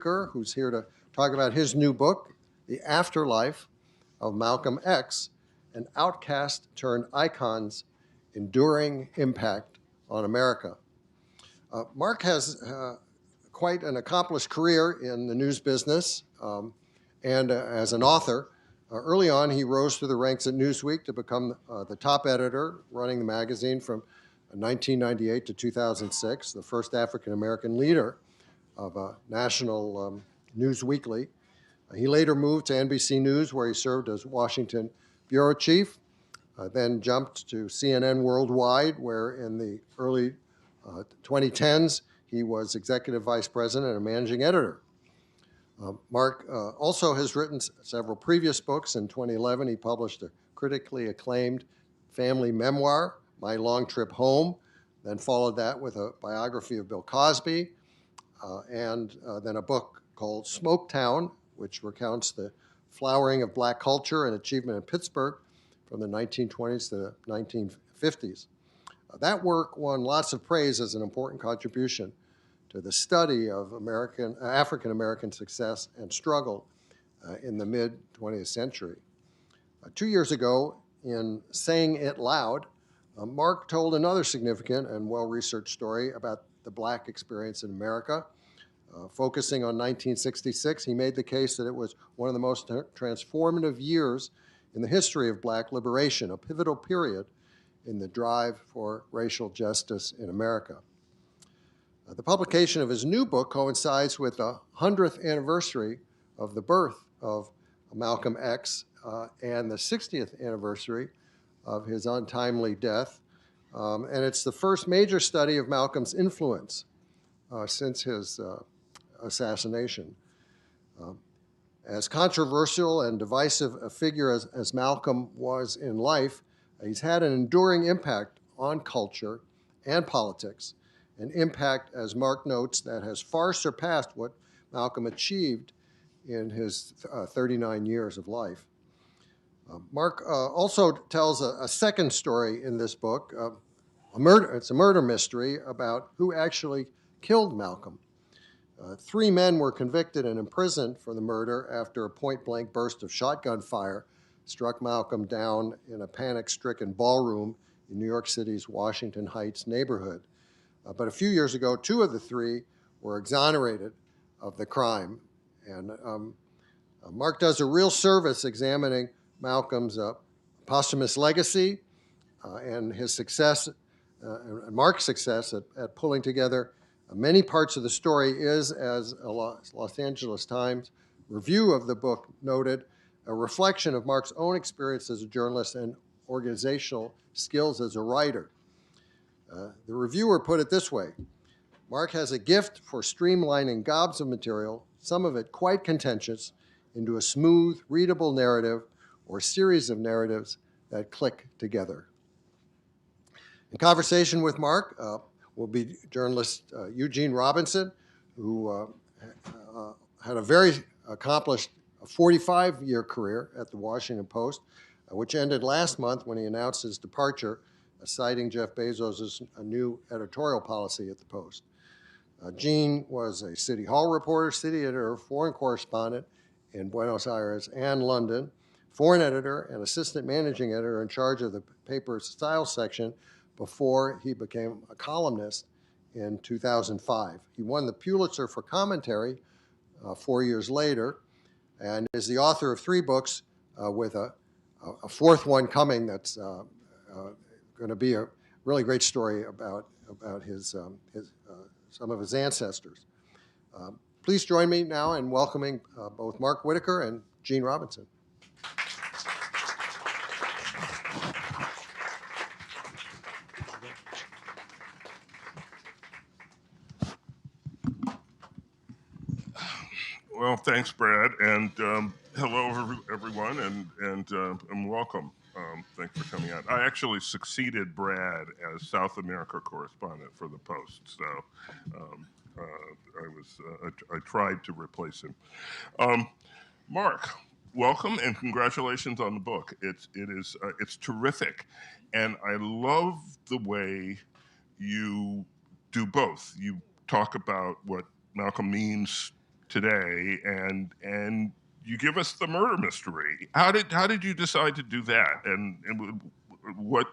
Whitaker, who's here to talk about his new book, The Afterlife of Malcolm X, an outcast turned icon's enduring impact on America. Mark has quite an accomplished career in the news business and as an author. Early on, he rose through the ranks at Newsweek to become the top editor, running the magazine from 1998 to 2006, the first African-American leader of a national news weekly. He later moved to NBC News, where he served as Washington bureau chief, then jumped to CNN Worldwide, where in the early 2010s, he was executive vice president and managing editor. Mark also has written several previous books. In 2011, he published a critically acclaimed family memoir, My Long Trip Home, then followed that with a biography of Bill Cosby, and then a book called Smoketown, which recounts the flowering of black culture and achievement in Pittsburgh from the 1920s to the 1950s. That work won lots of praise as an important contribution to the study of African-American success and struggle in the mid-20th century. 2 years ago, in Saying It Loud, Mark told another significant and well-researched story about the black experience in America. Focusing on 1966, he made the case that it was one of the most transformative years in the history of black liberation, a pivotal period in the drive for racial justice in America. The publication of his new book coincides with the 100th anniversary of the birth of Malcolm X and the 60th anniversary of his untimely death. And it's the first major study of Malcolm's influence since his assassination. As controversial and divisive a figure as Malcolm was in life, he's had an enduring impact on culture and politics, an impact, as Mark notes, that has far surpassed what Malcolm achieved in his 39 years of life. Mark also tells a second story in this book. It's a murder mystery about who actually killed Malcolm. 3 men were convicted and imprisoned for the murder after a point-blank burst of shotgun fire struck Malcolm down in a panic-stricken ballroom in New York City's Washington Heights neighborhood. But a few years ago, 2 of the 3 were exonerated of the crime. And Mark does a real service examining Malcolm's posthumous legacy and his success, and Mark's success at pulling together many parts of the story is, as a Los Angeles Times review of the book noted, a reflection of Mark's own experience as a journalist and organizational skills as a writer. The reviewer put it this way: Mark has a gift for streamlining gobs of material, some of it quite contentious, into a smooth, readable narrative or series of narratives that click together. In conversation with Mark will be journalist Eugene Robinson, who had a very accomplished 45-year career at the Washington Post, which ended last month when he announced his departure, citing Jeff Bezos' new editorial policy at the Post. Gene was a City Hall reporter, city editor, foreign correspondent in Buenos Aires and London, foreign editor and assistant managing editor in charge of the paper's style section before he became a columnist in 2005. He won the Pulitzer for commentary 4 years later and is the author of 3 books with a 4th one coming that's going to be a really great story about his some of his ancestors. Please join me now in welcoming both Mark Whitaker and Gene Robinson. Well, thanks, Brad, and hello, everyone, and welcome. Thanks for coming out. I actually succeeded Brad as South America correspondent for the Post, so I tried to replace him. Mark, welcome and congratulations on the book. It's terrific, and I love the way you do both. You talk about what Malcolm means today, and you give us the murder mystery. How did you decide to do that? And what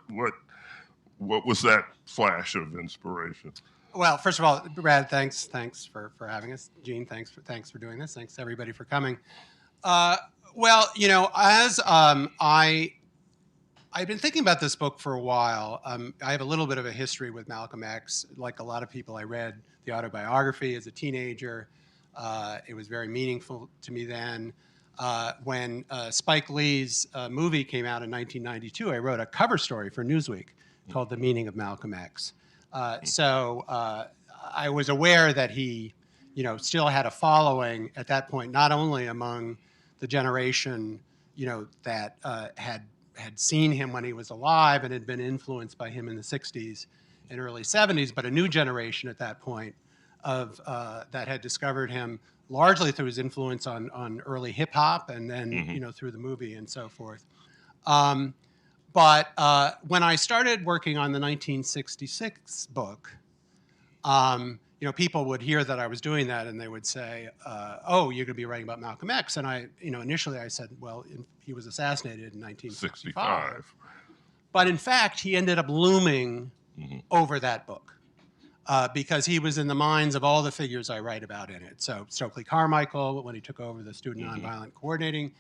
was that flash of inspiration? Well, first of all, Brad, thanks for having us. Gene, thanks for doing this. Thanks everybody for coming. Well, as I've been thinking about this book for a while. I have a little bit of a history with Malcolm X. Like a lot of people, I read the autobiography as a teenager. It was very meaningful to me then. When Spike Lee's movie came out in 1992, I wrote a cover story for Newsweek called "The Meaning of Malcolm X." So I was aware that he, still had a following at that point, not only among the generation, that had seen him when he was alive and had been influenced by him in the 60s and early 70s, but a new generation at that point of that had discovered him largely through his influence on early hip hop and then, through the movie and so forth. But when I started working on the 1966 book, people would hear that I was doing that and they would say, "Oh, you're going to be writing about Malcolm X." And I, initially I said, "Well, he was assassinated in 1965." But in fact, he ended up looming over that book because he was in the minds of all the figures I write about in it. So Stokely Carmichael, when he took over the Student Nonviolent Coordinating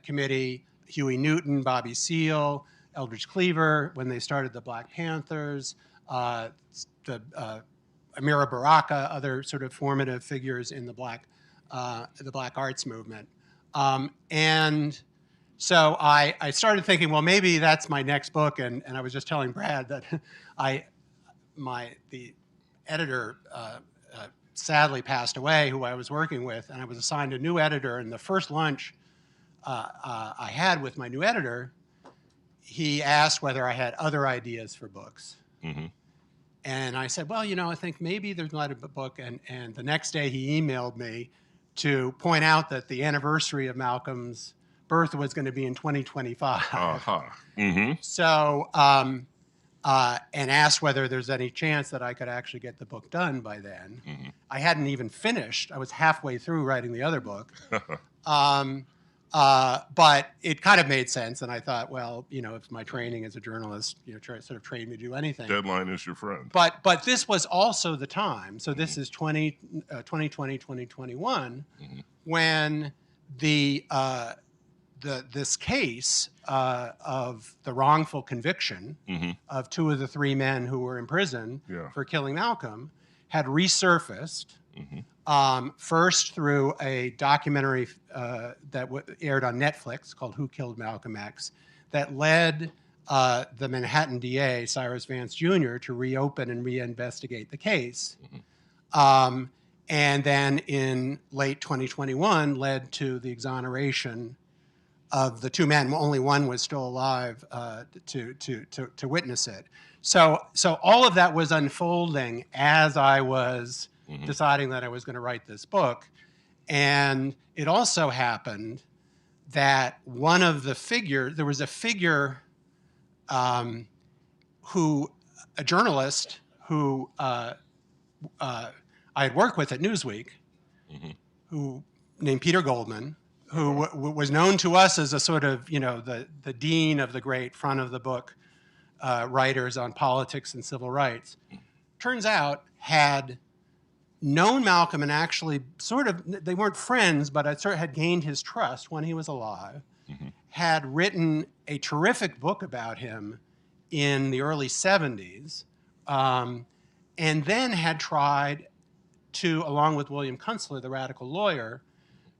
Committee, Huey Newton, Bobby Seale, Eldridge Cleaver, when they started the Black Panthers, the Amiri Baraka, other sort of formative figures in the Black arts movement. And so I started thinking, well, maybe that's my next book. And I was just telling Brad that the editor sadly passed away, who I was working with, and I was assigned a new editor. And the first lunch I had with my new editor, he asked whether I had other ideas for books. And I said, well, I think maybe there's not a book. And the next day he emailed me to point out that the anniversary of Malcolm's birth was going to be in 2025. So, and asked whether there's any chance that I could actually get the book done by then. I hadn't even finished. I was halfway through writing the other book. But it kind of made sense, and I thought, well, if my training as a journalist, sort of trained me to do anything. Deadline is your friend. But this was also the time. So this is 2020, 2021, when this case of the wrongful conviction of two of the three men who were in prison for killing Malcolm had resurfaced. First through a documentary that aired on Netflix called "Who Killed Malcolm X," that led the Manhattan DA, Cyrus Vance Jr., to reopen and reinvestigate the case. And then in late 2021 led to the exoneration of the two men. Only one was still alive to witness it. So all of that was unfolding as I was deciding that I was going to write this book. And it also happened that there was a figure a journalist who I had worked with at Newsweek, who named Peter Goldman, who was known to us as a sort of, the dean of the great front of the book writers on politics and civil rights. Turns out had known Malcolm and actually they weren't friends, but I sort of had gained his trust when he was alive, had written a terrific book about him in the early 70s, and then had tried to, along with William Kunstler, the radical lawyer,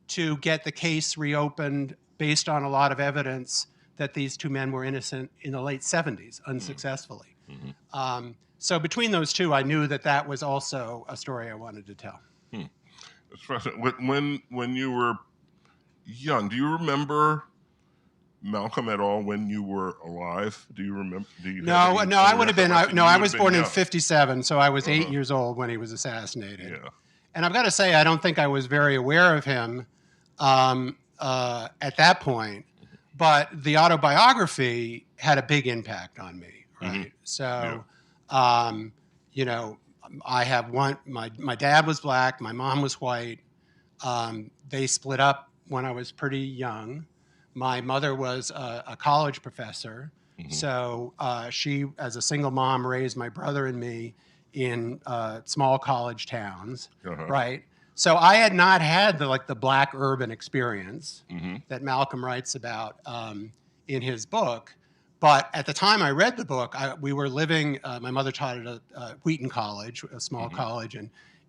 to get the case reopened based on a lot of evidence that these two men were innocent in the late 70s, unsuccessfully. So between those two, I knew that was also a story I wanted to tell. It's fascinating. When you were young, do you remember Malcolm at all when you were alive? Do you remember? No, I would have been. I was born in '57, so I was 8 years old when he was assassinated. Yeah. And I've got to say, I don't think I was very aware of him at that point. But the autobiography had a big impact on me, right? So. I have my dad was black, my mom was white. They split up when I was pretty young. My mother was a college professor, so she, as a single mom, raised my brother and me in small college towns, right? So I had not had the black urban experience that Malcolm writes about in his book. But at the time I read the book, we were living. My mother taught at Wheaton College, a small college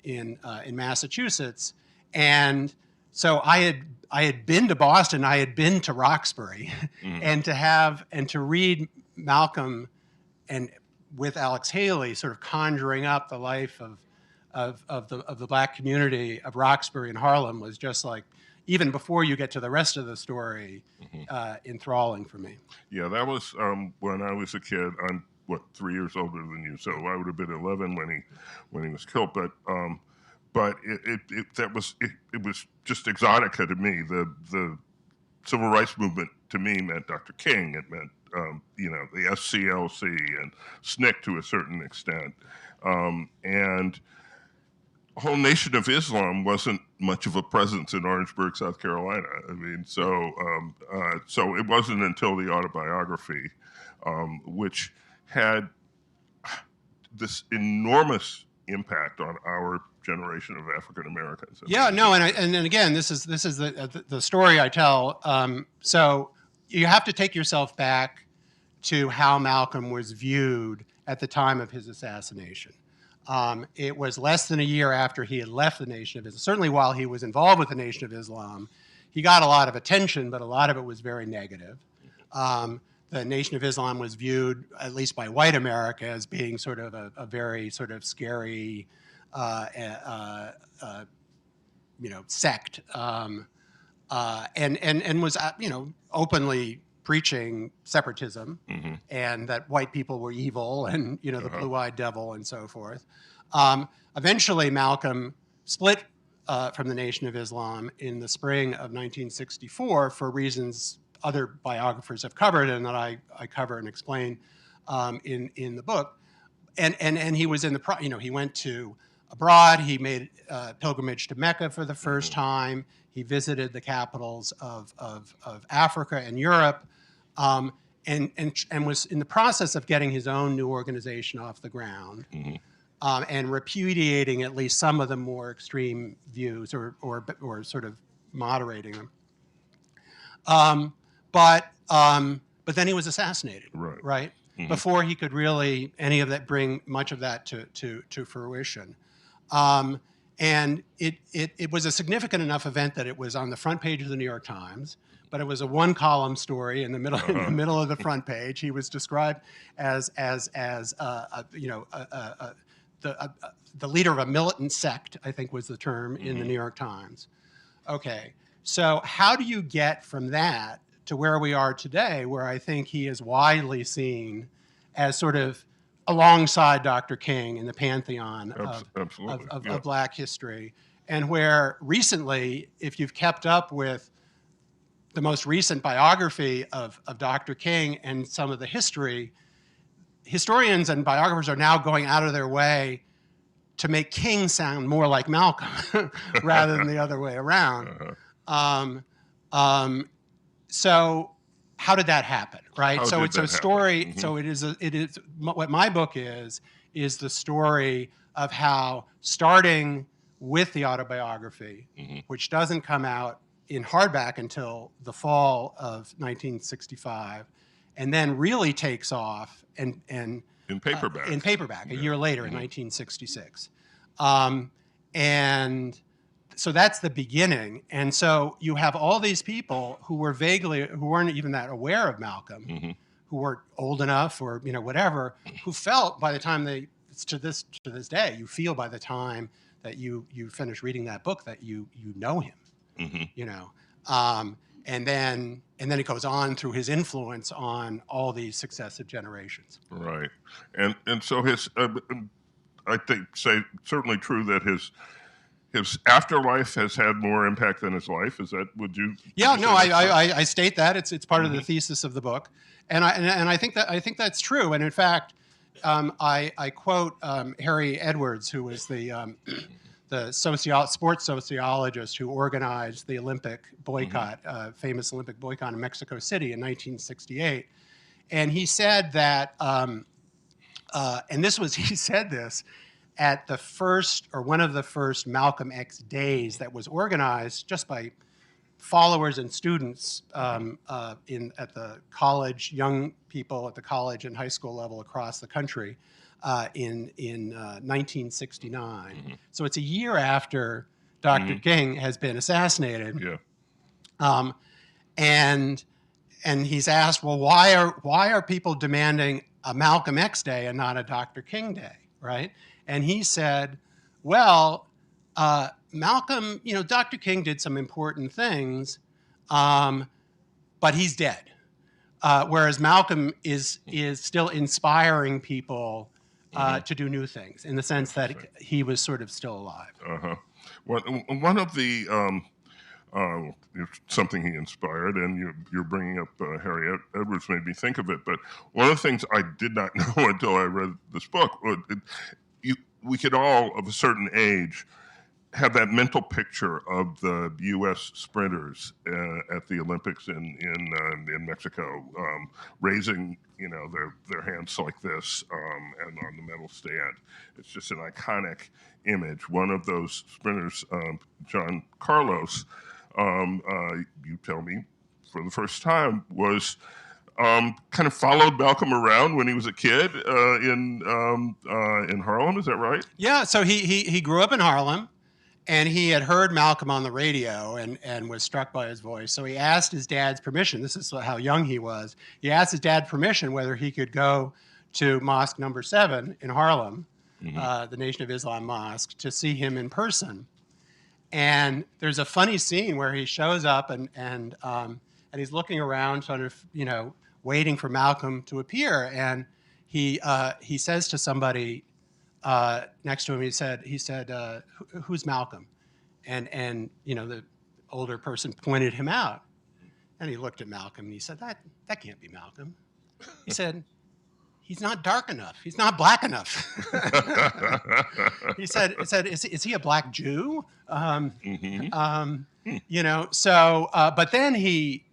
in Massachusetts, and so I had been to Boston, I had been to Roxbury, and to read Malcolm and with Alex Haley sort of conjuring up the life of the black community of Roxbury and Harlem was just like, even before you get to the rest of the story, enthralling for me. Yeah, that was when I was a kid. I'm 3 years older than you, so I would have been 11 when he was killed. But it was just exotica to me. The civil rights movement to me meant Dr. King. It meant the SCLC and SNCC to a certain extent, and the whole Nation of Islam wasn't much of a presence in Orangeburg, South Carolina. I mean, so it wasn't until the autobiography, which had this enormous impact on our generation of African Americans. Yeah, no, and again, this is the story I tell. So you have to take yourself back to how Malcolm was viewed at the time of his assassination. It was less than a year after he had left the Nation of Islam. Certainly while he was involved with the Nation of Islam, he got a lot of attention, but a lot of it was very negative. The Nation of Islam was viewed, at least by white America, as being sort of a very sort of scary, sect, and was openly preaching separatism and that white people were evil and the blue-eyed devil and so forth. Eventually, Malcolm split from the Nation of Islam in the spring of 1964 for reasons other biographers have covered and that I cover and explain in the book. And he was he went to abroad. He made a pilgrimage to Mecca for the first time. He visited the capitals of Africa and Europe, and was in the process of getting his own new organization off the ground, and repudiating at least some of the more extreme views or sort of moderating them. But then he was assassinated, right? Before he could really bring much of that to fruition. And it was a significant enough event that it was on the front page of the New York Times, but it was a one-column story in the middle of the front page. He was described as the leader of a militant sect, I think was the term in the New York Times. Okay, so how do you get from that to where we are today, where I think he is widely seen as sort of alongside Dr. King in the pantheon of Black history, and where recently, if you've kept up with the most recent biography of Dr. King and some of the history, historians and biographers are now going out of their way to make King sound more like Malcolm rather than the other way around. So how did that happen, right? So it's a story. So it is what my book is the story of how, starting with the autobiography, which doesn't come out in hardback until the fall of 1965, and then really takes off and in paperback a year later in 1966, and so that's the beginning. And so you have all these people who weren't even that aware of Malcolm, who weren't old enough or whatever, who felt by the time to this day, you feel by the time that you finish reading that book that you know him, and then it goes on through his influence on all these successive generations. Right, and so his I think certainly true that his afterlife has had more impact than his life. Is that, would you? Yeah, no, I state that it's part of the thesis of the book, and I think that's true. And in fact, I quote Harry Edwards, who was the sports sociologist who organized the Olympic boycott, famous Olympic boycott in Mexico City in 1968. And he said that, he said this at the first, or one of the first Malcolm X days that was organized just by followers and students at the college, young people at the college and high school level across the country. In 1969. So it's a year after Dr. King has been assassinated. Yeah. And he's asked, well, why are people demanding a Malcolm X Day and not a Dr. King Day, right? And he said, well, Malcolm, Dr. King did some important things, but he's dead. Whereas Malcolm is still inspiring people to do new things, in the sense that he was sort of still alive. Well, one of the something he inspired, and you're bringing up Harry Edwards made me think of it. But one of the things I did not know until I read this book, we could all, of a certain age, have that mental picture of the U.S. sprinters at the Olympics in Mexico, raising their hands like this and on the medal stand. It's just an iconic image. One of those sprinters, John Carlos, you tell me for the first time, was kind of followed Malcolm around when he was a kid in Harlem. Is that right? Yeah. So he grew up in Harlem. And he had heard Malcolm on the radio and was struck by his voice. So he asked his dad's permission. This is how young he was. He asked his dad permission whether he could go to Mosque Number 7 in Harlem, the Nation of Islam Mosque, to see him in person. And there's a funny scene where he shows up and he's looking around, sort of, waiting for Malcolm to appear. And he says to somebody next to him, he said, who's Malcolm? And the older person pointed him out. And he looked at Malcolm and he said, that can't be Malcolm. He said, he's not dark enough. He's not black enough. He said, is he a black Jew? But then he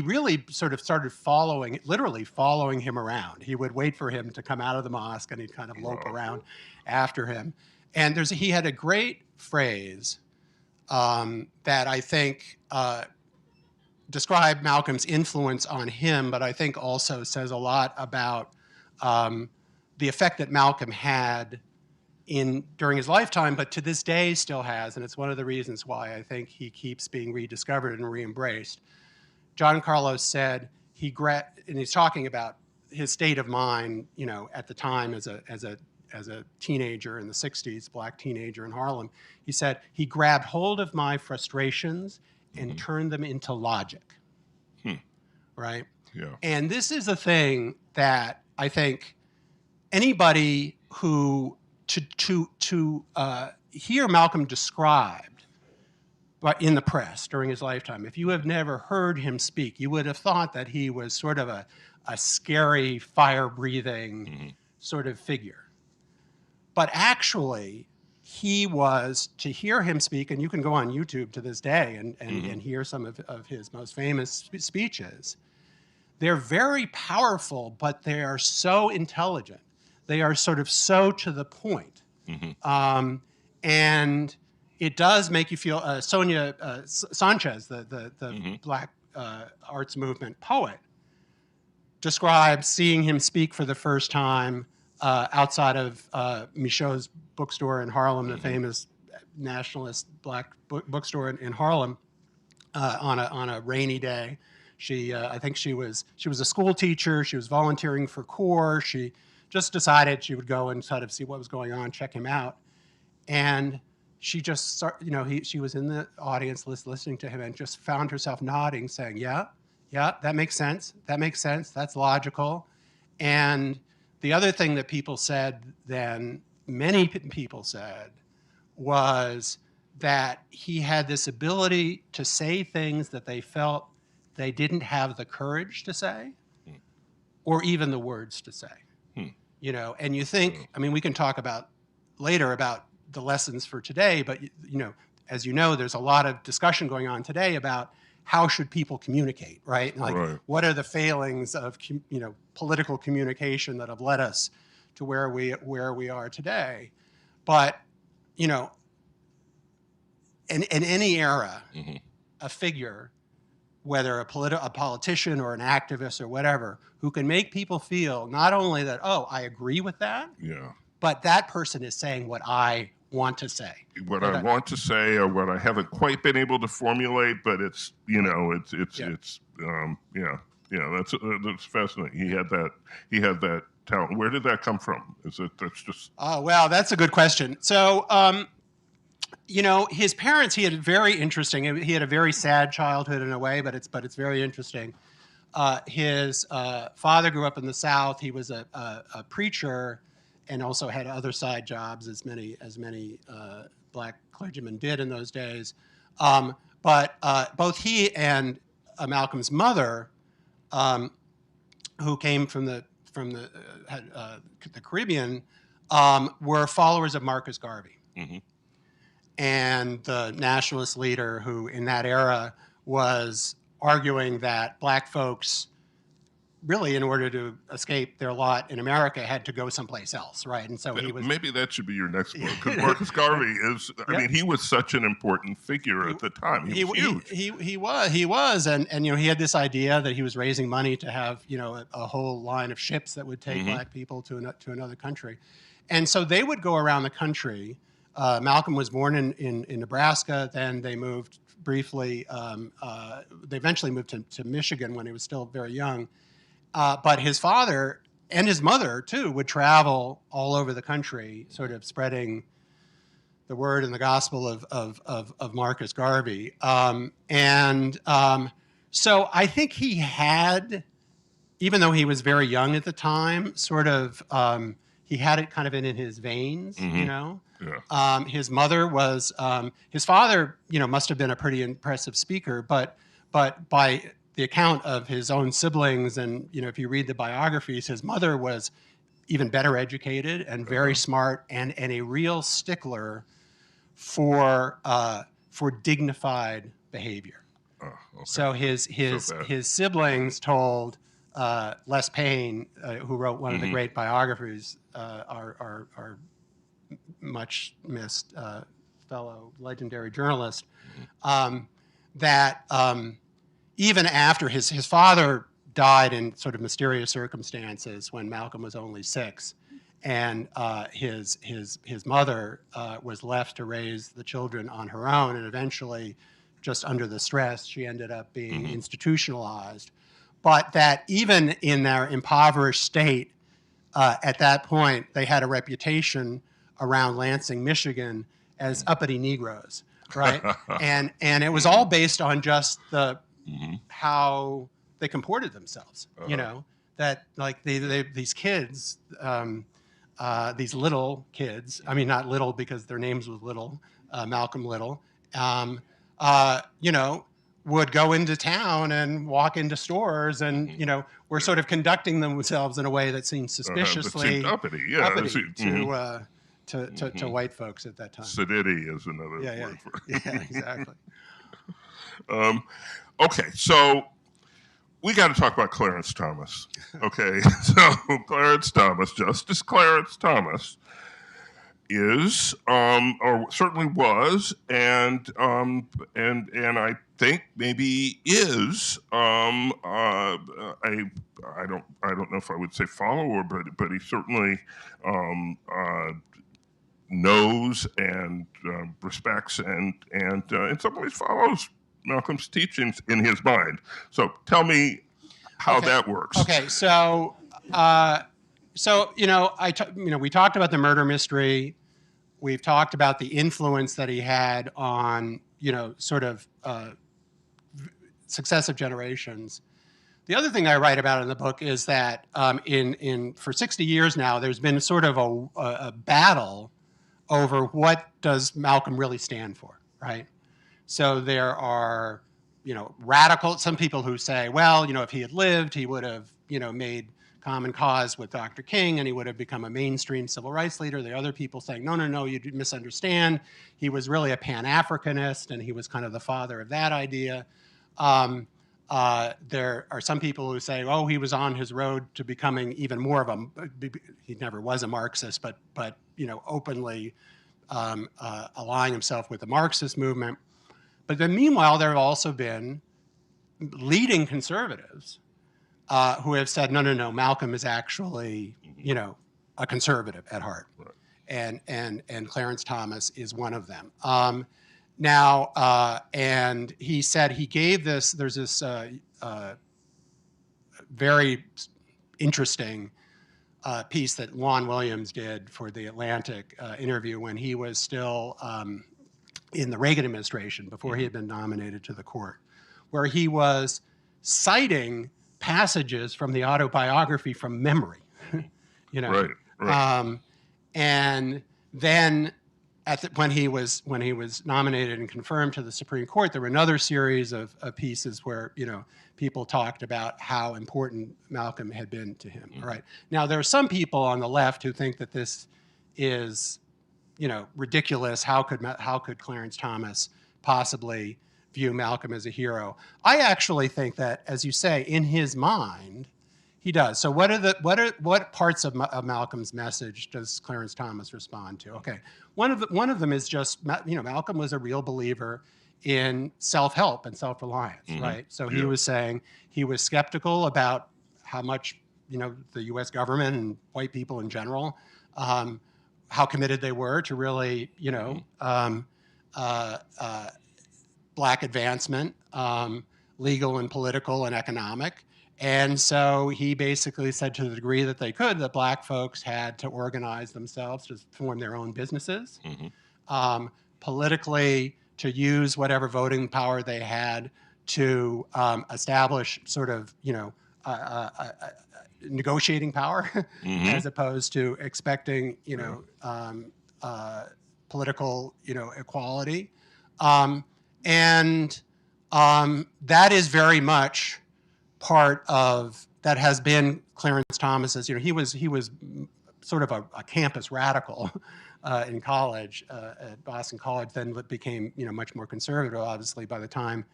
really sort of started literally following him around. He would wait for him to come out of the mosque and he'd kind of lope around after him. And he had a great phrase that I think described Malcolm's influence on him, but I think also says a lot about the effect that Malcolm had during his lifetime, but to this day still has. And it's one of the reasons why I think he keeps being rediscovered and re-embraced. John Carlos said and he's talking about his state of mind, at the time as a teenager in the 60s, black teenager in Harlem. He said, he grabbed hold of my frustrations and turned them into logic. Right? Yeah. And this is a thing that I think anybody who to hear Malcolm described but in the press during his lifetime, if you have never heard him speak, you would have thought that he was sort of a scary, fire-breathing sort of figure. But actually, he was, to hear him speak, and you can go on YouTube to this day and hear some of his most famous speeches. They're very powerful, but they are so intelligent. They are sort of so to the point. And it does make you feel, Sonia Sanchez, the Black arts movement poet, describes seeing him speak for the first time outside of Michaud's bookstore in Harlem, the famous nationalist black bookstore in Harlem, on a rainy day. I think she was a school teacher. She was volunteering for CORE. She just decided she would go and sort of see what was going on, check him out. And she just, she was in the audience listening to him and just found herself nodding, saying, yeah, that makes sense. That makes sense. That's logical. And the other thing that people said then, many people said, was that he had this ability to say things that they felt they didn't have the courage to say or even the words to say. And you think, we can talk about later about the lessons for today. But as you know, there's a lot of discussion going on today about how should people communicate, right? Like, what are the failings of political communication that have led us to where we are today? But in any era, a figure, whether a politician or an activist or whatever, who can make people feel not only that, oh, I agree with that, but that person is saying what I want to say. What I want to say, or what I haven't quite been able to formulate, but it's that's fascinating. He had that talent. Where did that come from? That's just? Oh, well, that's a good question. So, his parents, he had a very sad childhood in a way, but it's very interesting. His father grew up in the South. He was a preacher, and also had other side jobs, as many black clergymen did in those days. But both he and Malcolm's mother, who came from the Caribbean, were followers of Marcus Garvey, and the nationalist leader who, in that era, was arguing that black folks, really, in order to escape their lot in America, had to go someplace else, right? And so he was. Maybe that should be your next book, because Marcus Garvey is. I mean, he was such an important figure at the time. He was huge. He was, and he had this idea that he was raising money to have a whole line of ships that would take black people to another country, and so they would go around the country. Malcolm was born in Nebraska. Then they moved briefly. They eventually moved to Michigan when he was still very young. But his father and his mother, too, would travel all over the country, sort of spreading the word and the gospel of Marcus Garvey. So I think he had, even though he was very young at the time, sort of, he had it kind of in his veins, Yeah. His mother was, his father, must have been a pretty impressive speaker, but by the account of his own siblings, and if you read the biographies, his mother was even better educated and very smart, and a real stickler for dignified behavior. Oh, okay. So his siblings told Les Payne, who wrote one of the great biographies, our much missed fellow legendary journalist, that. Even after his father died in sort of mysterious circumstances when Malcolm was only 6, and his mother was left to raise the children on her own, and eventually, just under the stress, she ended up being institutionalized. But that even in their impoverished state, at that point, they had a reputation around Lansing, Michigan, as uppity Negroes, right? and it was all based on just the how they comported themselves, that like these kids, these little kids, I mean, not little because their names was Little, Malcolm Little, would go into town and walk into stores and, were sort of conducting themselves in a way that seemed suspiciously uppity, to white folks at that time. Sedity is another word for it. Yeah, exactly. Okay, so we got to talk about Clarence Thomas. Okay, so Justice Clarence Thomas is, or certainly was, and I think maybe is I don't know if I would say follower, but he certainly knows and respects and in some ways follows Malcolm's teachings in his mind. So tell me how that works. Okay, so we talked about the murder mystery. We've talked about the influence that he had on sort of successive generations. The other thing I write about in the book is that for 60 years now, there's been sort of a battle over what does Malcolm really stand for, right? So there are, some people who say, well, if he had lived, he would have, made common cause with Dr. King, and he would have become a mainstream civil rights leader. There are other people saying, no, you misunderstand. He was really a Pan-Africanist, and he was kind of the father of that idea. There are some people who say, oh, he was on his road to becoming even more of he never was a Marxist, but openly allying himself with the Marxist movement. But then meanwhile, there have also been leading conservatives who have said, no, Malcolm is actually, a conservative at heart. Right. And Clarence Thomas is one of them. And he said he gave there's this very interesting piece that Lon Williams did for the Atlantic interview when he was still in the Reagan administration, before he had been nominated to the court, where he was citing passages from the autobiography from memory, Right. And then when he was nominated and confirmed to the Supreme Court, there were another series of pieces where people talked about how important Malcolm had been to him. Mm-hmm. Right. Now there are some people on the left who think that this is ridiculous. How could Clarence Thomas possibly view Malcolm as a hero? I actually think that, as you say, in his mind, he does. So what parts of Malcolm's message does Clarence Thomas respond to? Okay, one of them is just Malcolm was a real believer in self-help and self-reliance, mm-hmm. right? So he was saying he was skeptical about how much the U.S. government and white people in general, how committed they were to really black advancement, legal and political and economic. And so he basically said, to the degree that they could, that black folks had to organize themselves to form their own businesses, mm-hmm. Politically to use whatever voting power they had to establish sort of, negotiating power, mm-hmm. as opposed to expecting, political, equality. And that is very much part of that has been Clarence Thomas's. He was sort of a campus radical in college at Boston College. Then became much more conservative. Obviously, by the time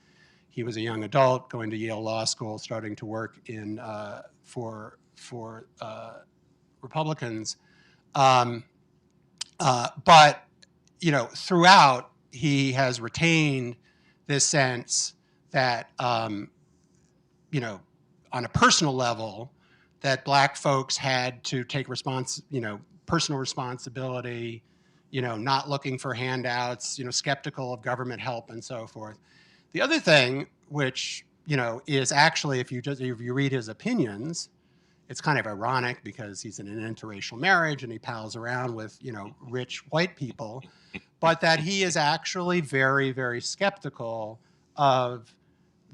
he was a young adult, going to Yale Law School, starting to work in for Republicans. But throughout, he has retained this sense that on a personal level, that black folks had to take personal responsibility, not looking for handouts, skeptical of government help and so forth. The other thing, which, is actually, if you read his opinions, it's kind of ironic because he's in an interracial marriage and he pals around with, rich white people, but that he is actually very, very skeptical of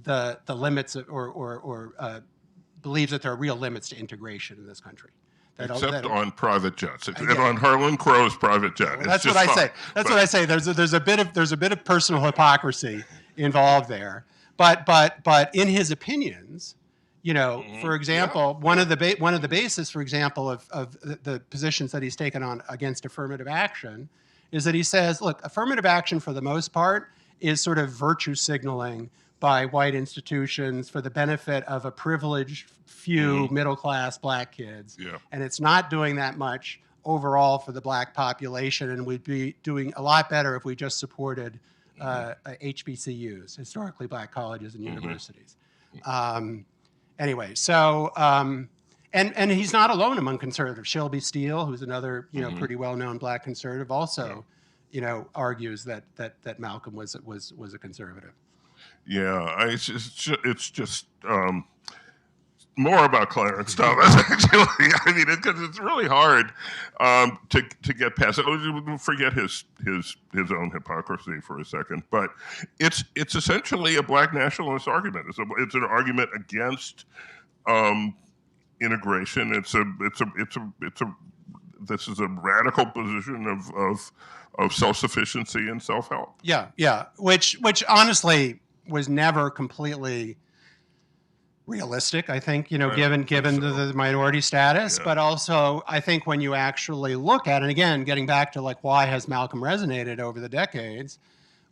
the limits or believes that there are real limits to integration in this country. Except on private jets, and on Harlan Crow's private jet. Well, that's what I say. That's what I say. There's a bit of personal hypocrisy involved there. But in his opinions, for example, one of the bases, for example, of the positions that he's taken on against affirmative action is that he says, look, affirmative action for the most part is sort of virtue signaling by white institutions for the benefit of a privileged few middle-class black kids. Yeah. And it's not doing that much overall for the black population, and we'd be doing a lot better if we just supported HBCUs, historically black colleges and universities. Anyway, so, and he's not alone among conservatives. Shelby Steele, who's another, pretty well-known black conservative, also, argues that Malcolm was a conservative. Yeah, it's just more about Clarence Thomas, actually. I mean, because it's really hard to get past it. Forget his own hypocrisy for a second, but it's essentially a black nationalist argument. It's an argument against integration. This is a radical position of self-sufficiency and self-help. Yeah, which honestly was never completely realistic, I think, given the minority status, but also I think when you actually look at it, and again, getting back to like why has Malcolm resonated over the decades?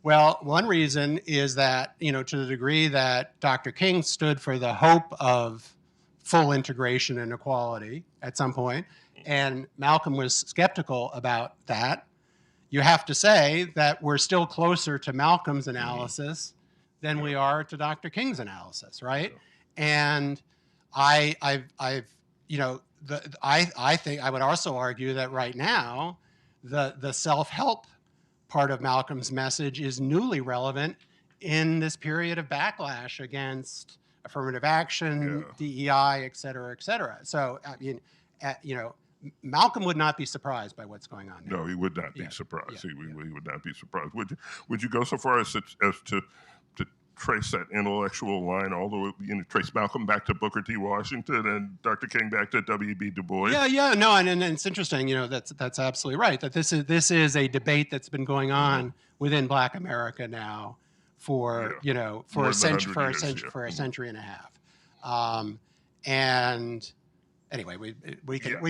Well, one reason is that, to the degree that Dr. King stood for the hope of full integration and equality at some point, and Malcolm was skeptical about that, you have to say that we're still closer to Malcolm's analysis than we are to Dr. King's analysis, right? And I think I would also argue that right now, the self-help part of Malcolm's message is newly relevant in this period of backlash against affirmative action, DEI, et cetera, et cetera. So, I mean, Malcolm would not be surprised by what's going on now. No, he would not be surprised. He would not be surprised. Would you go so far as to trace that intellectual line all the way, trace Malcolm back to Booker T. Washington and Dr. King back to W.B. Du Bois? No, and it's interesting. That's absolutely right. That this is a debate that's been going on within Black America now for a century and a half, and anyway, we can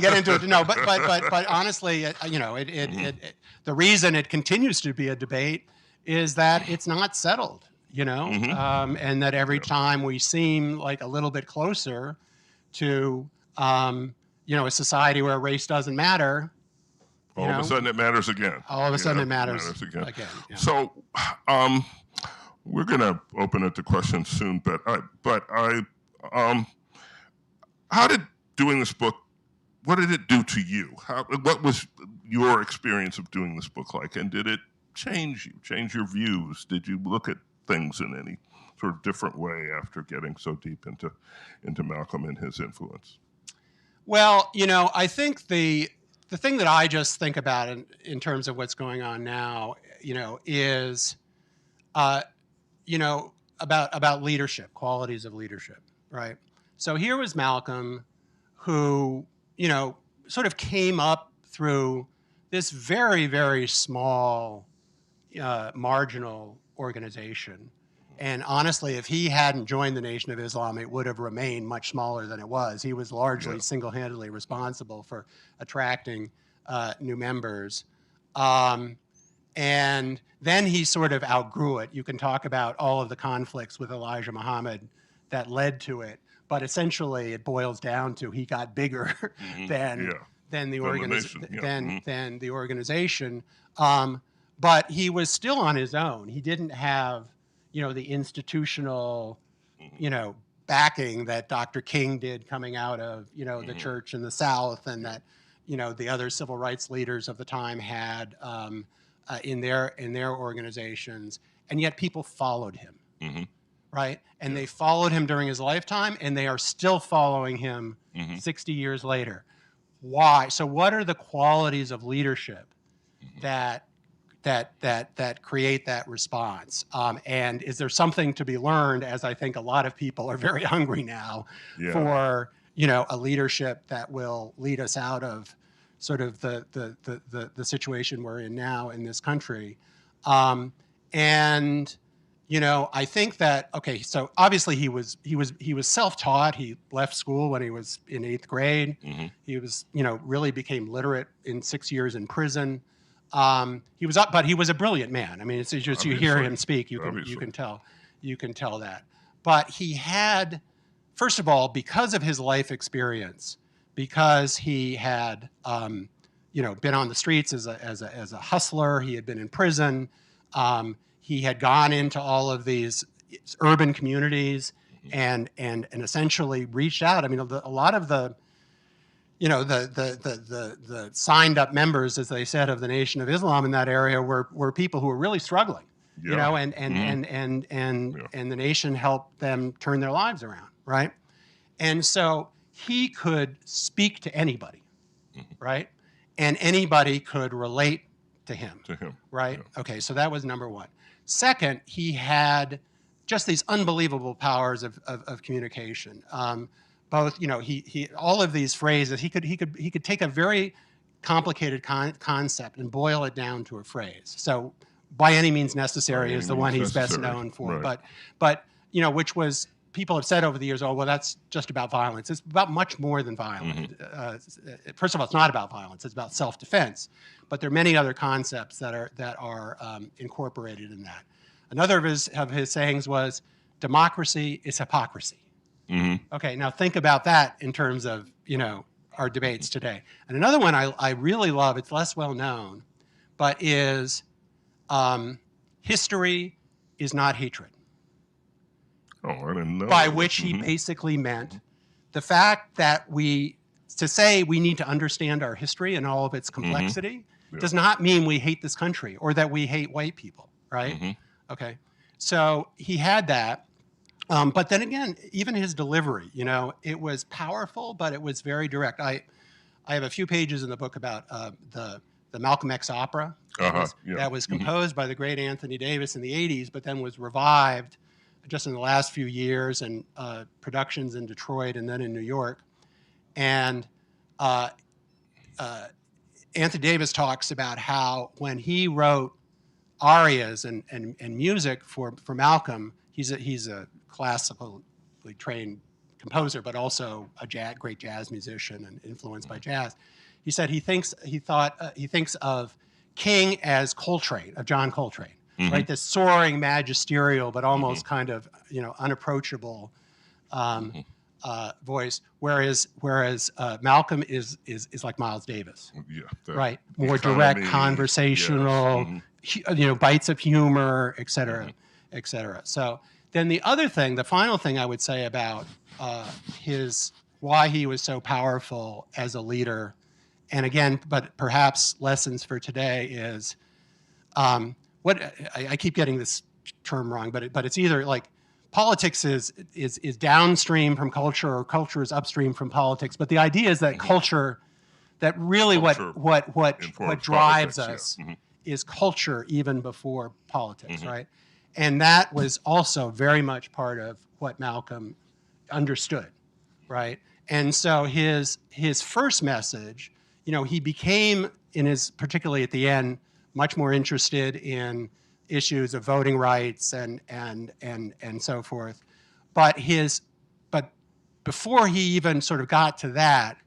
get into it. No, but honestly, the reason it continues to be a debate is that it's not settled. And that every time we seem like a little bit closer to, a society where race doesn't matter. All of a sudden it matters again. All of a sudden it matters again. Yeah. So we're going to open it to questions soon, but how did doing this book, what did it do to you? What was your experience of doing this book like? And did it change your views? Did you look at things in any sort of different way after getting so deep into Malcolm and his influence? Well, I think the thing that I just think about in terms of what's going on now, is, about leadership, qualities of leadership, right? So here was Malcolm who, sort of came up through this very, very small, marginal organization. And honestly, if he hadn't joined the Nation of Islam, it would have remained much smaller than it was. He was largely single-handedly responsible for attracting new members. And then he sort of outgrew it. You can talk about all of the conflicts with Elijah Muhammad that led to it. But essentially, it boils down to he got bigger than the organization. But he was still on his own. He didn't have, the institutional, backing that Dr. King did coming out of, the church in the South, and that, the other civil rights leaders of the time had in their organizations. And yet people followed him, right? And they followed him during his lifetime, and they are still following him 60 years later. Why? So what are the qualities of leadership that create that response? And is there something to be learned, as I think a lot of people are very hungry now for, a leadership that will lead us out of sort of the situation we're in now in this country. I think that, okay, so obviously he was self-taught. He left school when he was in 8th grade. He was, really became literate in 6 years in prison. But he was a brilliant man. I mean, it's just you hear him speak, you can tell that. But he had, first of all, because of his life experience, because he had, been on the streets as a hustler, he had been in prison, he had gone into all of these urban communities and essentially reached out. I mean, a lot of the signed up members, as they said, of the Nation of Islam in that area were people who were really struggling, and the nation helped them turn their lives around, right? And so he could speak to anybody, right? And anybody could relate to him, right? Yeah. Okay, so that was number one. Second, he had just these unbelievable powers of communication. Both, he all of these phrases, he could take a very complicated concept and boil it down to a phrase. So, by any means necessary is the one he's best known for. Right. But which was people have said over the years, oh, well, that's just about violence. It's about much more than violence. First of all, it's not about violence. It's about self-defense. But there are many other concepts that are incorporated in that. Another of his sayings was, democracy is hypocrisy. Okay, now think about that in terms of, our debates today. And another one I really love, it's less well known, but is history is not hatred. Oh, I didn't know. By which he basically meant the fact that to say we need to understand our history and all of its complexity does not mean we hate this country or that we hate white people, right? Okay, so he had that. But then again, even his delivery, it was powerful, but it was very direct. I have a few pages in the book about the Malcolm X opera that was composed by the great Anthony Davis in the 80s, but then was revived just in the last few years, and productions in Detroit and then in New York. And Anthony Davis talks about how when he wrote arias and music for Malcolm, he's a classically trained composer, but also a great jazz musician and influenced by jazz. He said he thinks of King as Coltrane, of John Coltrane, right? This soaring, magisterial, but almost kind of unapproachable voice, whereas Malcolm is like Miles Davis, right? More direct, conversational, bites of humor, et cetera, et cetera. So then the final thing I would say about why he was so powerful as a leader, and again, but perhaps lessons for today is what I keep getting this term wrong, but it's either like politics is downstream from culture, or culture is upstream from politics. But the idea is that culture, that really what drives us is culture even before politics, right? And that was also very much part of what Malcolm understood, right? And so his first message, he became, particularly at the end, much more interested in issues of voting rights and so forth. But before he even sort of got to that,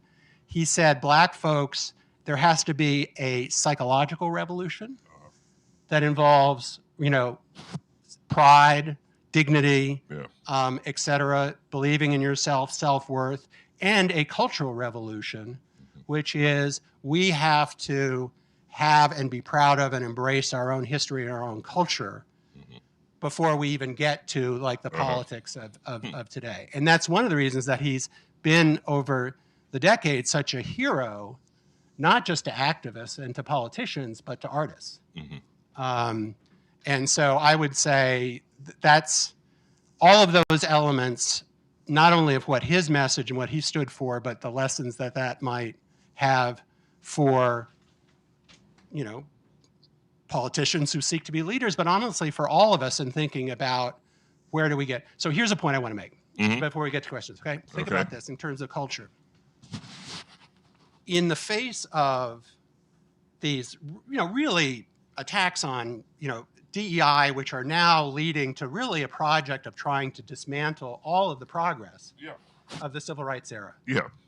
he said, black folks, there has to be a psychological revolution that involves, pride, dignity, et cetera, believing in yourself, self-worth, and a cultural revolution, which is we have to have and be proud of and embrace our own history and our own culture before we even get to like the politics of today. And that's one of the reasons that he's been over the decades such a hero, not just to activists and to politicians, but to artists. And so I would say that's all of those elements, not only of what his message and what he stood for, but the lessons that might have for, politicians who seek to be leaders, but honestly for all of us in thinking about where do we get. So here's a point I want to make before we get to questions, okay? Think about this in terms of culture. In the face of these, really attacks on, DEI, which are now leading to really a project of trying to dismantle all of the progress of the civil rights era.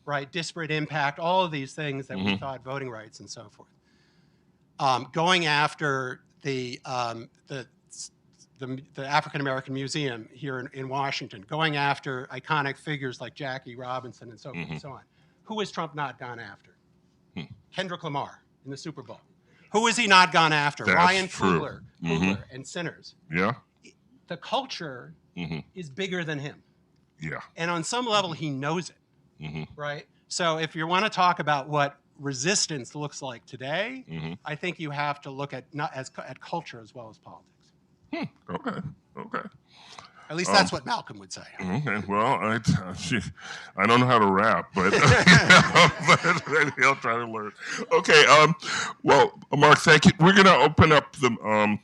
Right? Disparate impact, all of these things that we thought, voting rights and so forth. Going after the African American Museum here in Washington, going after iconic figures like Jackie Robinson and so forth and so on. Who has Trump not gone after? Kendrick Lamar in the Super Bowl. Who has he not gone after? That's Ryan true. Coogler and Sinners. Yeah. The culture is bigger than him. Yeah. And on some level, he knows it, right? So if you want to talk about what resistance looks like today, I think you have to look at at culture as well as politics. Okay. At least that's what Malcolm would say. Okay. Well, I don't know how to rap, but maybe I'll try to learn. Okay. Well, Mark, thank you. We're going to open up the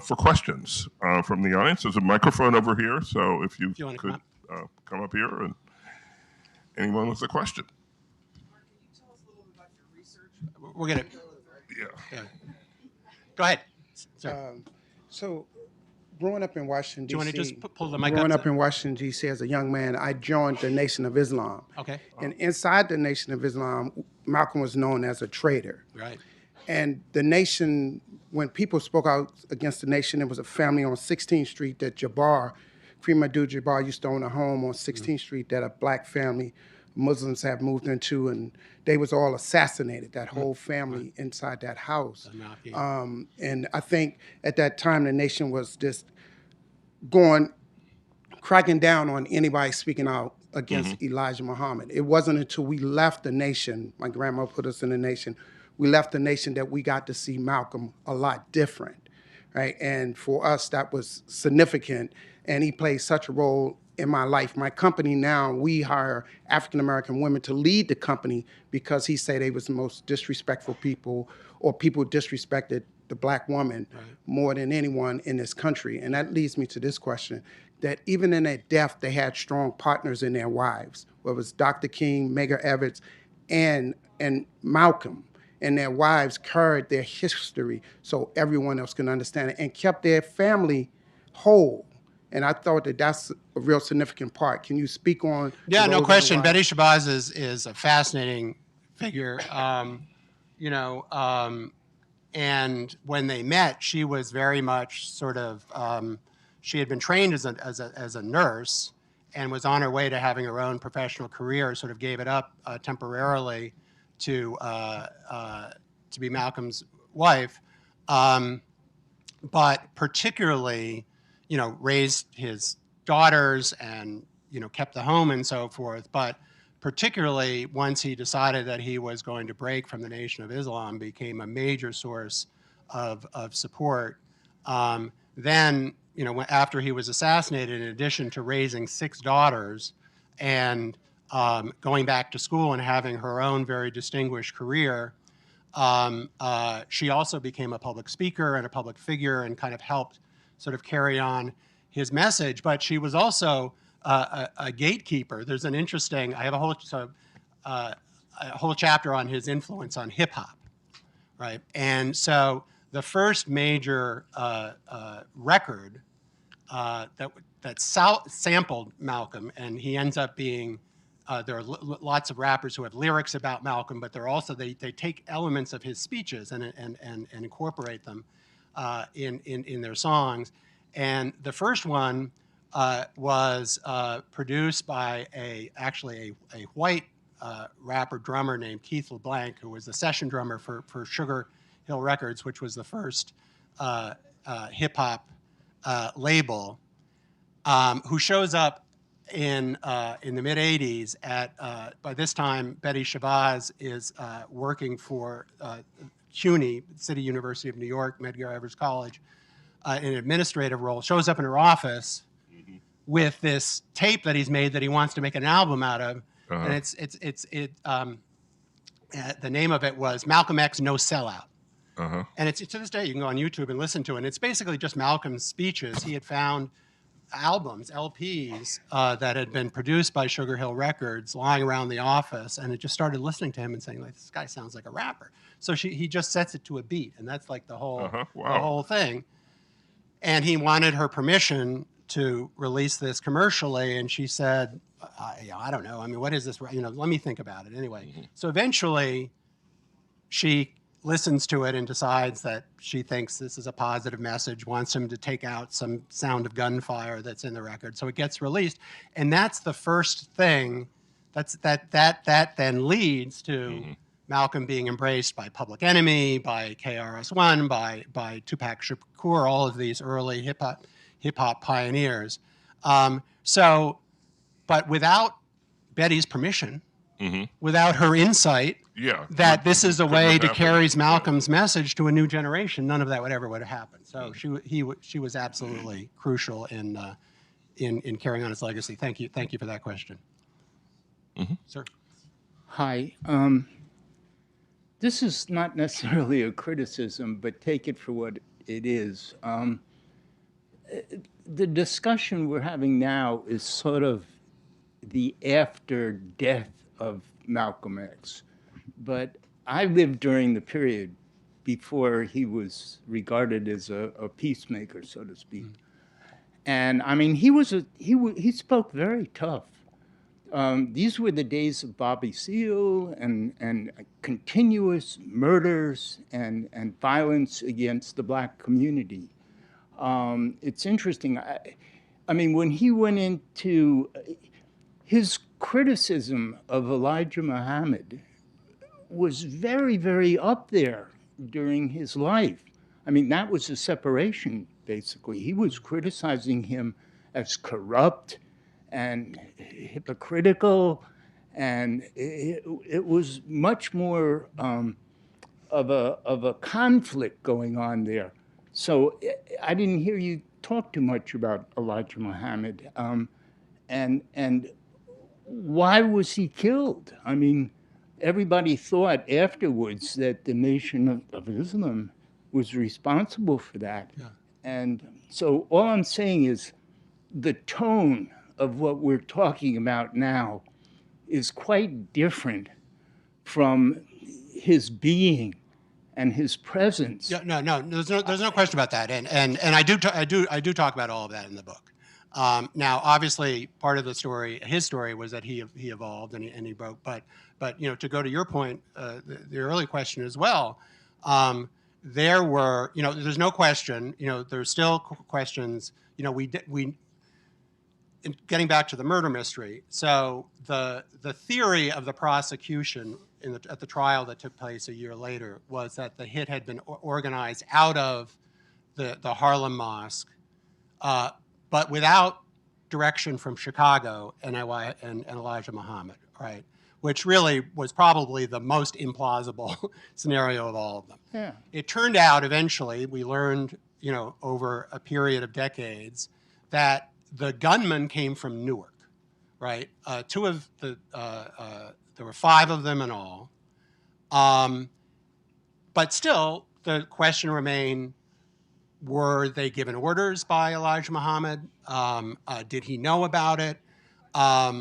for questions from the audience. There's a microphone over here, so if you could come up here, and anyone with a question. Mark, can you tell us a little bit about your research? We're going to. Yeah. Go ahead. So, growing up in Washington, D.C. Do you want to just pull the mic Growing up? up in Washington, D.C. as a young man, I joined the Nation of Islam. Okay. And inside the Nation of Islam, Malcolm was known as a traitor. Right. And the Nation, when people spoke out against the Nation, there was a family on 16th Street that Kareem Abdul-Jabbar used to own a home on 16th Street that a black family, Muslims have moved into, and they was all assassinated, that whole family inside that house. And I think at that time, the Nation was just cracking down on anybody speaking out against Elijah Muhammad. It wasn't until we left the Nation, my grandma put us in the Nation, we left the Nation that we got to see Malcolm a lot different, right? And for us, that was significant, and he played such a role in my life. My company now, we hire African-American women to lead the company because he said they was the most disrespectful people, or people disrespected the black woman more than anyone in this country. And that leads me to this question, that even in their death, they had strong partners in their wives, whether it was Dr. King, Medgar Evers, and Malcolm. And their wives carried their history so everyone else can understand it and kept their family whole. And I thought that that's a real significant part. Can you speak on? Yeah, no question. Betty Shabazz is a fascinating figure. And when they met, she was very much sort of, she had been trained as a nurse and was on her way to having her own professional career, sort of gave it up temporarily to be Malcolm's wife, but particularly, raised his daughters and, kept the home and so forth. But particularly once he decided that he was going to break from the Nation of Islam, became a major source of support. Then, after he was assassinated, in addition to raising 6 daughters and going back to school and having her own very distinguished career, she also became a public speaker and a public figure and kind of helped sort of carry on his message. But she was also a gatekeeper. There's an interesting, I have a whole chapter on his influence on hip hop, right? And so the first major record that sampled Malcolm, and he ends up being, there are lots of rappers who have lyrics about Malcolm, but they're also, they take elements of his speeches and incorporate them in their songs. And the first one was produced by a white rapper drummer named Keith LeBlanc, who was the session drummer for Sugar Hill Records, which was the first hip hop label, who shows up in the mid '80s at by this time Betty Shabazz is working for CUNY, City University of New York, Medgar Evers College, in an administrative role. Shows up in her office with this tape that he's made that he wants to make an album out of, and the name of it was Malcolm X No Sellout. And it's to this day you can go on YouTube and listen to it. And it's basically just Malcolm's speeches. He had found albums, LPs, that had been produced by Sugar Hill Records lying around the office, and it just started listening to him and saying, like, this guy sounds like a rapper. So he just sets it to a beat, and that's like the whole thing. And he wanted her permission to release this commercially, and she said, I don't know. I mean, what is this? Let me think about it anyway. So eventually, she listens to it and decides that she thinks this is a positive message, wants him to take out some sound of gunfire that's in the record. So it gets released. And that's the first thing that then leads to Malcolm being embraced by Public Enemy, by KRS-One, by Tupac Shakur, all of these early hip hop pioneers. But without Betty's permission, without her insight, that this is a way to carry Malcolm's message to a new generation, none of that would have happened. So she was absolutely crucial in carrying on his legacy. Thank you for that question. Sir. Hi. This is not necessarily a criticism, but take it for what it is. The discussion we're having now is sort of the after death of Malcolm X. But I lived during the period before he was regarded as a peacemaker, so to speak. And I mean, he spoke very tough. These were the days of Bobby Seale and continuous murders and violence against the black community. It's interesting. I mean, when he went into his criticism of Elijah Muhammad was very, very up there during his life. I mean, that was a separation, basically. He was criticizing him as corrupt and hypocritical, and it was much more of a conflict going on there. So I didn't hear you talk too much about Elijah Muhammad, and why was he killed? I mean, everybody thought afterwards that the Nation of Islam was responsible for that. Yeah. And so all I'm saying is the tone of what we're talking about now is quite different from his being and his presence. Yeah, no, there's no question about that, and I do talk about all of that in the book. Now, obviously, part of the story, his story, was that he evolved and he broke. But to go to your point, the early question as well, there were, there's no question, there's still questions. Getting back to the murder mystery. So the theory of the prosecution at the trial that took place a year later was that the hit had been organized out of the Harlem Mosque, but without direction from Chicago and Elijah Muhammad, right? Which really was probably the most implausible scenario of all of them. Yeah. It turned out eventually, we learned, over a period of decades, that the gunman came from Newark, right? There were 5 of them in all. But still, the question remained, were they given orders by Elijah Muhammad? Did he know about it? How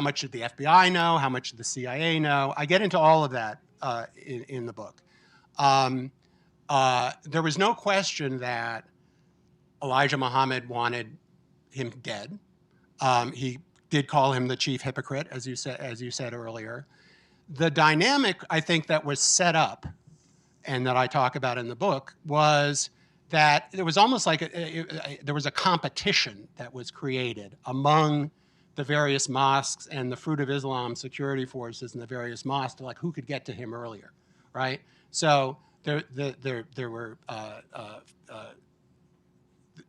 much did the FBI know? How much did the CIA know? I get into all of that in the book. There was no question that Elijah Muhammad wanted him dead. He did call him the chief hypocrite, as you said earlier. The dynamic, I think, that was set up and that I talk about in the book was that it was almost like there was a competition that was created among the various mosques and the Fruit of Islam security forces in the various mosques to, like, who could get to him earlier, right? So there were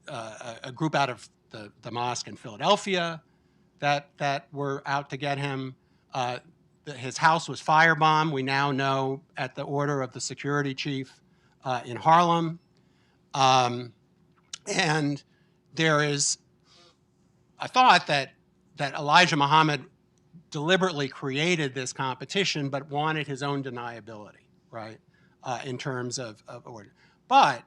a group out of the mosque in Philadelphia that were out to get him. His house was firebombed, we now know, at the order of the security chief in Harlem. And there is a thought that Elijah Muhammad deliberately created this competition but wanted his own deniability, right, in terms of order. But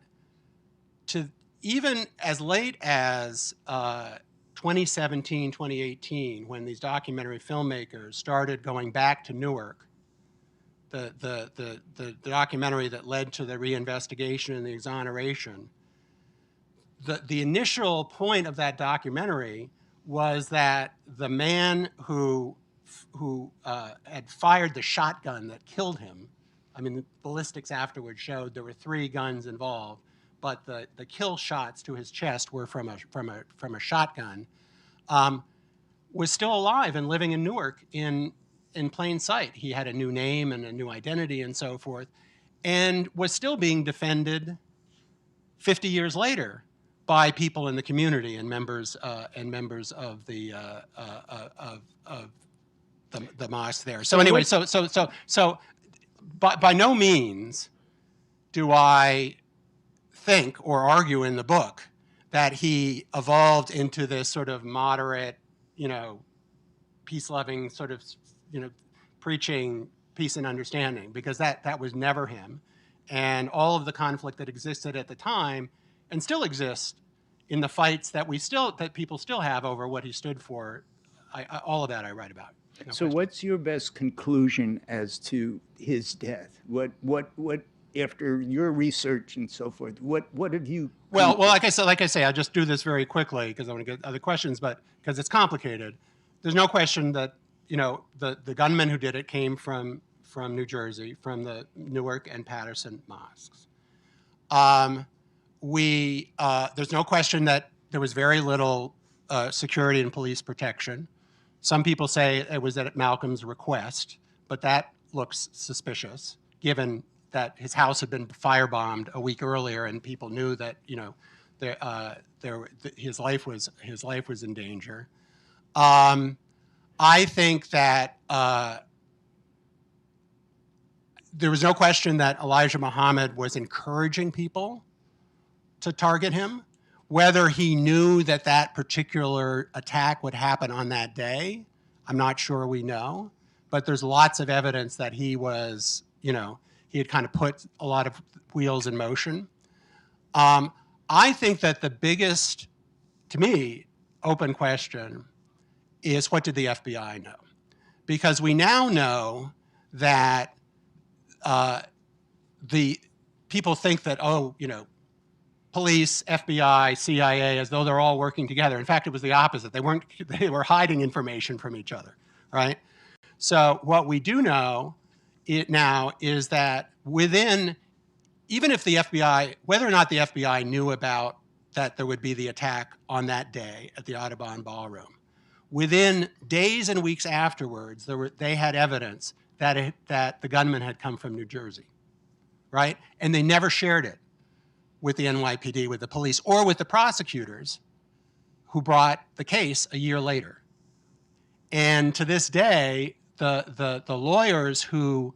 even as late as 2017, 2018, when these documentary filmmakers started going back to Newark, the documentary that led to the reinvestigation and the exoneration, the initial point of that documentary was that the man who had fired the shotgun that killed him, I mean, the ballistics afterwards showed there were 3 guns involved, but the kill shots to his chest were from a shotgun, was still alive and living in Newark in plain sight. He had a new name and a new identity and so forth, and was still being defended 50 years later by people in the community and members of the mosque there. So anyway, so by no means do I think or argue in the book that he evolved into this sort of moderate, peace-loving sort of, preaching peace and understanding, because that was never him. And all of the conflict that existed at the time and still exists in the fights that people still have over what he stood for, all of that I write about. No so question. What's your best conclusion as to his death? What after your research and so forth? What have you? Well, like I say, I'll just do this very quickly because I want to get other questions, but because it's complicated. There's no question that the gunman who did it came from New Jersey, from the Newark and Patterson mosques. There's no question that there was very little security and police protection. Some people say it was at Malcolm's request, but that looks suspicious, given that his house had been firebombed a week earlier, and people knew that his life was in danger. I think that there was no question that Elijah Muhammad was encouraging people to target him. Whether he knew that that particular attack would happen on that day, I'm not sure we know. But there's lots of evidence that he was, he had kind of put a lot of wheels in motion. I think that the biggest, to me, open question is, what did the FBI know? Because we now know that the people think that, police, FBI, CIA, as though they're all working together. In fact, it was the opposite. They were hiding information from each other, right? So what we do know now is that even if the FBI, whether or not the FBI knew about that there would be the attack on that day at the Audubon Ballroom, within days and weeks afterwards, they had evidence that the gunman had come from New Jersey, right? And they never shared it with the NYPD, with the police, or with the prosecutors who brought the case a year later. And to this day, the lawyers who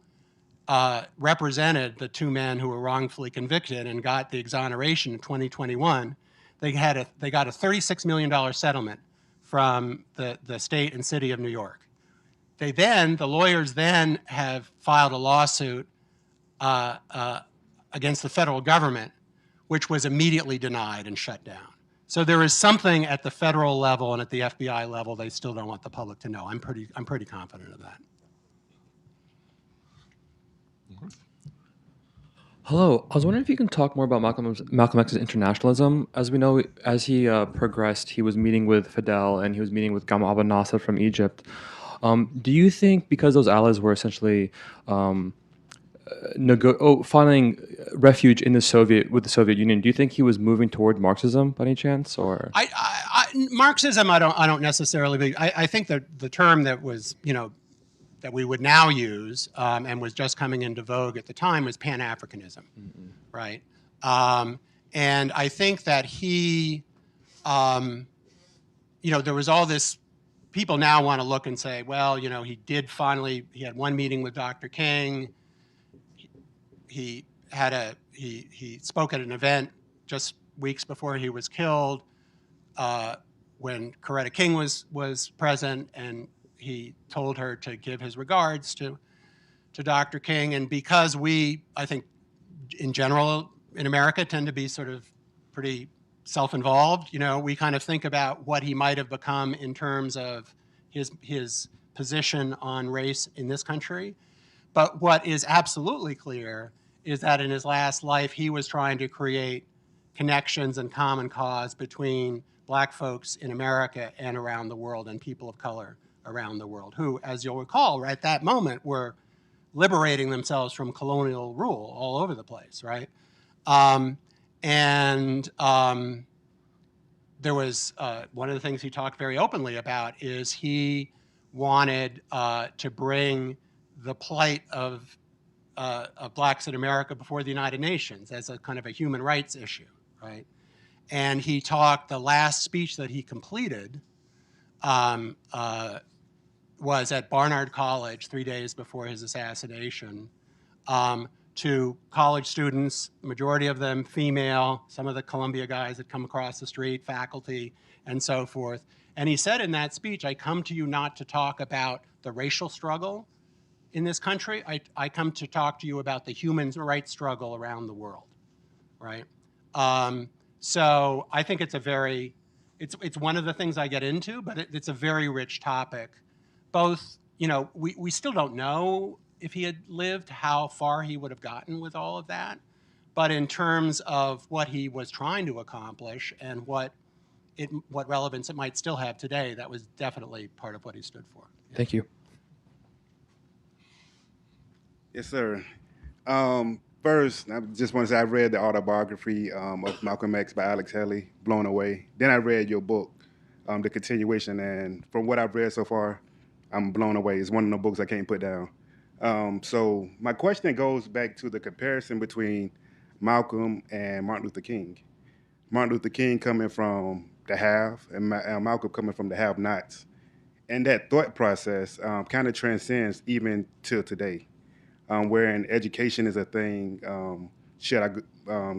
represented the two men who were wrongfully convicted and got the exoneration in 2021, they got a $36 million settlement from the state and city of New York. The lawyers then have filed a lawsuit against the federal government, which was immediately denied and shut down. So there is something at the federal level and at the FBI level they still don't want the public to know. I'm pretty confident of that. Hello, I was wondering if you can talk more about Malcolm X's internationalism. As we know, as he progressed, he was meeting with Fidel and he was meeting with Gamal Abdel Nasser from Egypt. Do you think because those allies were essentially finding refuge in the Soviet Union, do you think he was moving toward Marxism by any chance, or? Marxism, I don't necessarily. I think that the term that was that we would now use and was just coming into vogue at the time was Pan-Africanism, right? And I think that he, there was all this. People now want to look and say, well, he had one meeting with Dr. King. He spoke at an event just weeks before he was killed when Coretta King was present, and he told her to give his regards to Dr. King. And because we, I think, in general in America tend to be sort of pretty self-involved, we kind of think about what he might have become in terms of his position on race in this country. But what is absolutely clear is that in his last life, he was trying to create connections and common cause between Black folks in America and around the world, and people of color around the world, who, as you'll recall, right at that moment were liberating themselves from colonial rule all over the place, right? There was one of the things he talked very openly about is he wanted to bring the plight of Blacks in America before the United Nations as a kind of a human rights issue, right? And he talked, the last speech that he completed was at Barnard College 3 days before his assassination, to college students, majority of them female, some of the Columbia guys that come across the street, faculty, and so forth. And he said in that speech, I come to you not to talk about the racial struggle in this country. I come to talk to you about the human rights struggle around the world, right? So I think it's one of the things I get into, but it's a very rich topic. Both, we still don't know if he had lived, how far he would have gotten with all of that. But in terms of what he was trying to accomplish and what relevance it might still have today, that was definitely part of what he stood for. Thank you. Yes, sir. First, I just want to say I read the autobiography of Malcolm X by Alex Haley, blown away. Then I read your book, the continuation, and from what I've read so far, I'm blown away. It's one of the books I can't put down. So my question goes back to the comparison between Malcolm and Martin Luther King. Martin Luther King coming from the have, and Malcolm coming from the have-nots. And that thought process kind of transcends even till today. Wherein education is a thing. Should I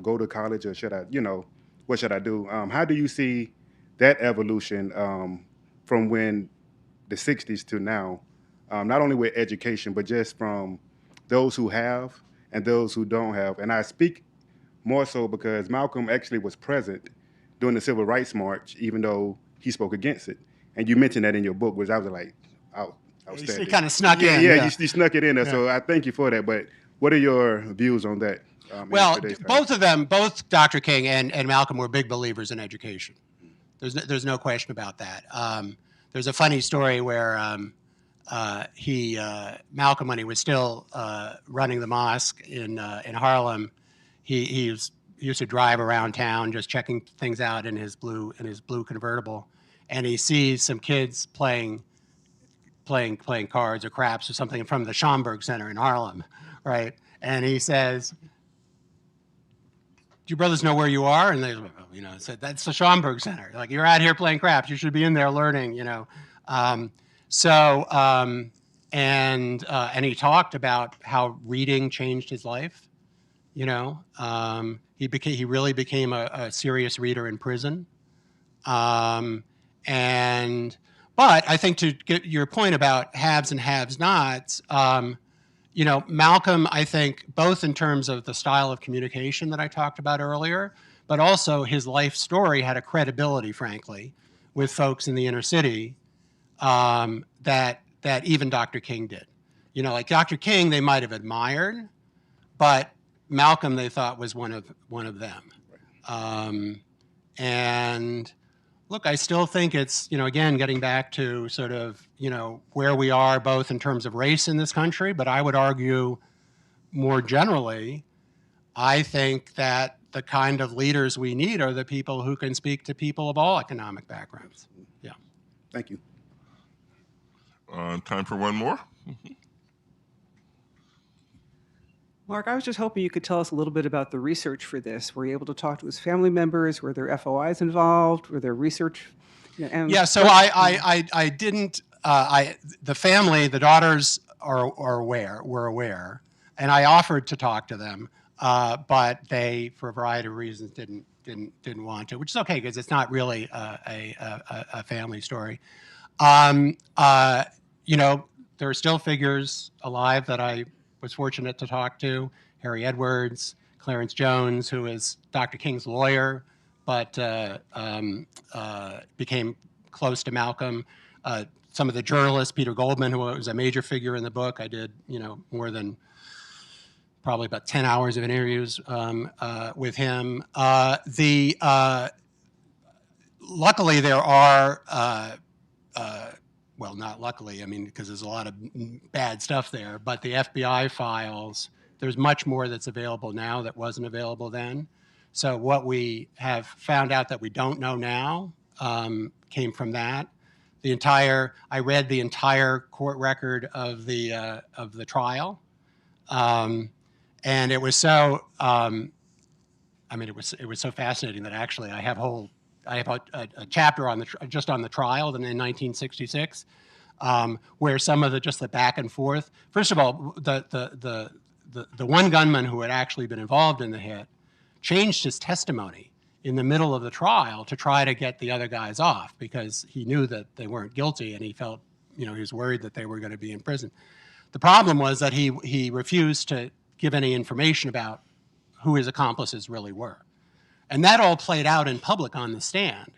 go to college, or should I, what should I do? How do you see that evolution from when the 60s to now, not only with education, but just from those who have and those who don't have? And I speak more so because Malcolm actually was present during the Civil Rights March, even though he spoke against it. And you mentioned that in your book, which I was like, He kind of snuck in. Yeah, you snuck it in there. Yeah. So I thank you for that. But what are your views on that? Well, both of them, both Dr. King and Malcolm were big believers in education. There's no question about that. There's a funny story where Malcolm, when he was still running the mosque in Harlem, he used to drive around town just checking things out in his blue convertible, and he sees some kids playing cards or craps or something from the Schomburg Center in Harlem, right? And he says, "Do you brothers know where you are?" And they, said, "That's the Schomburg Center. Like, you're out here playing craps. You should be in there learning, And he talked about how reading changed his life. He really became a serious reader in prison. But I think, to get your point about haves and have-nots, Malcolm, I think, both in terms of the style of communication that I talked about earlier, but also his life story had a credibility, frankly, with folks in the inner city that even Dr. King did. Like Dr. King, they might have admired, but Malcolm they thought was one of them. And look, I still think it's, again, getting back to sort of, where we are both in terms of race in this country, but I would argue more generally, I think that the kind of leaders we need are the people who can speak to people of all economic backgrounds. Yeah. Thank you. Time for one more. Mark, I was just hoping you could tell us a little bit about the research for this. Were you able to talk to his family members? Were there FOIs involved? Were there research? Yeah, so I didn't. The family, the daughters were aware, and I offered to talk to them, but they, for a variety of reasons, didn't want to, which is okay because it's not really a family story. There are still figures alive that I was fortunate to talk to: Harry Edwards, Clarence Jones, who is Dr. King's lawyer, but became close to Malcolm. Some of the journalists, Peter Goldman, who was a major figure in the book. I did, more than probably about 10 hours of interviews with him. Luckily, there are. Well, not luckily, because there's a lot of bad stuff there, but the FBI files, there's much more that's available now that wasn't available then. So what we have found out that we don't know now came from that. I read the entire court record of the trial, and it was so. It was so fascinating that actually I have a chapter just on the trial in 1966, where some of the back and forth. First of all, the one gunman who had actually been involved in the hit changed his testimony in the middle of the trial to try to get the other guys off because he knew that they weren't guilty and he felt, he was worried that they were going to be in prison. The problem was that he refused to give any information about who his accomplices really were. And that all played out in public on the stand.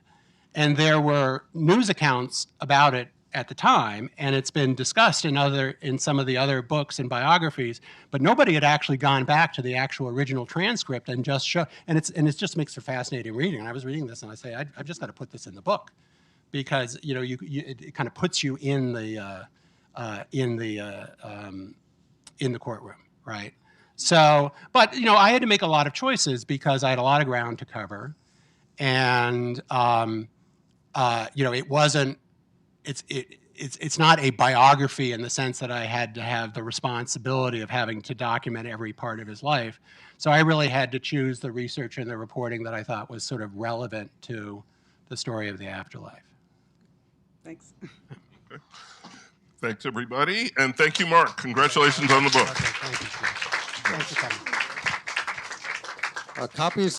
And there were news accounts about it at the time, and it's been discussed in some of the other books and biographies, but nobody had actually gone back to the actual original transcript and just show. And it just makes for fascinating reading. And I was reading this, and I say, I've just got to put this in the book, because it kind of puts you in the courtroom, right? So, but I had to make a lot of choices because I had a lot of ground to cover, and it wasn't. It's not a biography in the sense that I had to have the responsibility of having to document every part of his life. So I really had to choose the research and the reporting that I thought was sort of relevant to the story of the afterlife. Thanks. Okay. Thanks, everybody. And thank you, Mark. Congratulations on the book. Okay, thank you, Steve. Thanks for coming. Copies